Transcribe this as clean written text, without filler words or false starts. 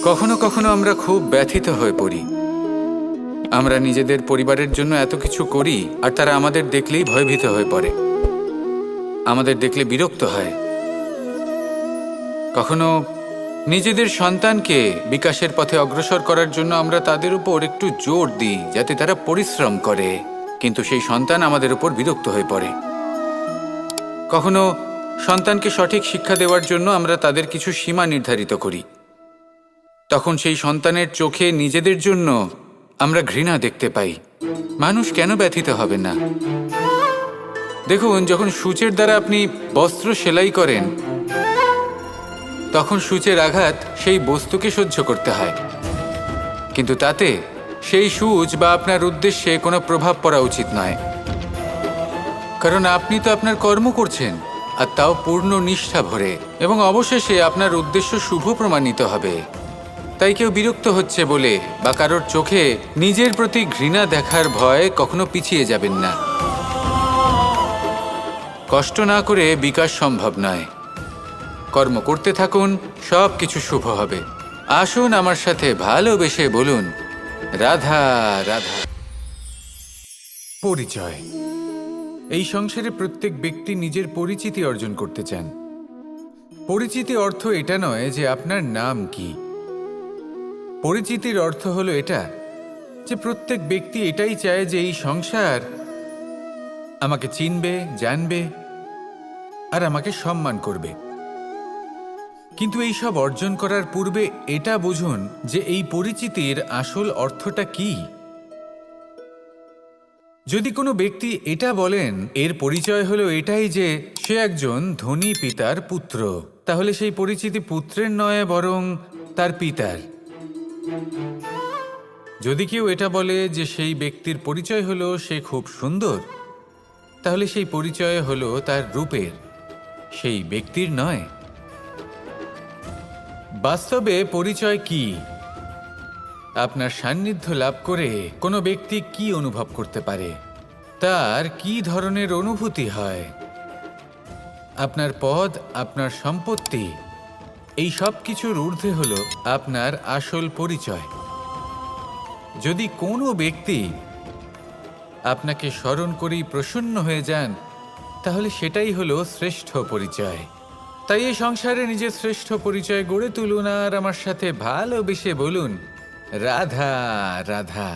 কখনো কখনো আমরা খুব ব্যথিত হয়ে পড়ি। আমরা নিজেদের পরিবারের জন্য এত কিছু করি আর তারা আমাদের দেখলেই ভয়ভীত হয়ে পড়ে, আমাদের দেখলে বিরক্ত হয়। কখনো নিজেদের সন্তানকে বিকাশের পথে অগ্রসর করার জন্য আমরা তাদের উপর একটু জোর দিই যাতে তারা পরিশ্রম করে, কিন্তু সেই সন্তান আমাদের উপর বিরক্ত হয়ে পড়ে। কখনো সন্তানকে সঠিক শিক্ষা দেওয়ার জন্য আমরা তাদের কিছু সীমা নির্ধারিত করি, তখন সেই সন্তানের চোখে নিজেদের জন্য আমরা ঘৃণা দেখতে পাই। মানুষ কেন ব্যথিত হবে না? দেখুন, যখন সূচের দ্বারা আপনি বস্ত্র সেলাই করেন তখন সূচের আঘাত সেই বস্তুকে সহ্য করতে হয়, কিন্তু তাতে সেই সূচ বা আপনার উদ্দেশ্যে কোনো প্রভাব পড়া উচিত নয়, কারণ আপনি তো আপনার কর্ম করছেন, আর তাও পূর্ণ নিষ্ঠা ভরে, এবং অবশেষে আপনার উদ্দেশ্য শুভ প্রমাণিত হবে। তাই কেউ বিরক্ত হচ্ছে বলে বা কারোর চোখে নিজের প্রতি ঘৃণা দেখার ভয় কখনো পিছিয়ে যাবেন না। কষ্ট না করে বিকাশ সম্ভব নয়। কর্ম করতে থাকুন, সব কিছু শুভ হবে। আসুন আমার সাথে ভালোবেসে বলুন, রাধা রাধা। পরিচয়। এই সংসারে প্রত্যেক ব্যক্তি নিজের পরিচিতি অর্জন করতে চান। পরিচিতি অর্থ এটা নয় যে আপনার নাম কি। পরিচিতির অর্থ হলো এটা যে প্রত্যেক ব্যক্তি এটাই চায় যে এই সংসার আমাকে চিনবে, জানবে আর আমাকে সম্মান করবে। কিন্তু এই সব অর্জন করার পূর্বে এটা বুঝুন যে এই পরিচিতির আসল অর্থটা কি। যদি কোনো ব্যক্তি এটা বলেন এর পরিচয় হলো এটাই যে সে একজন ধনী পিতার পুত্র, তাহলে সেই পরিচিতি পুত্রের নয় বরং তার পিতার। যদি কেউ এটা বলে যে সেই ব্যক্তির পরিচয় হলো সে খুব সুন্দর, তাহলে সেই পরিচয় হলো তার রূপের, সেই ব্যক্তির নয়। বাস্তবে পরিচয় কি? আপনার সান্নিধ্য লাভ করে কোনো ব্যক্তি কি অনুভব করতে পারে, তার কি ধরনের অনুভূতি হয়, আপনার পদ, আপনার সম্পত্তি, এই সব কিছুর ঊর্ধ্বে হলো আপনার আসল পরিচয়। যদি কোনো ব্যক্তি আপনাকে স্মরণ করেই প্রসন্ন হয়ে যান, তাহলে সেটাই হলো শ্রেষ্ঠ পরিচয়। তাই এই সংসারে নিজের শ্রেষ্ঠ পরিচয় গড়ে তুলুন আর আমার সাথে ভালোবেসে বলুন, রাধা রাধা।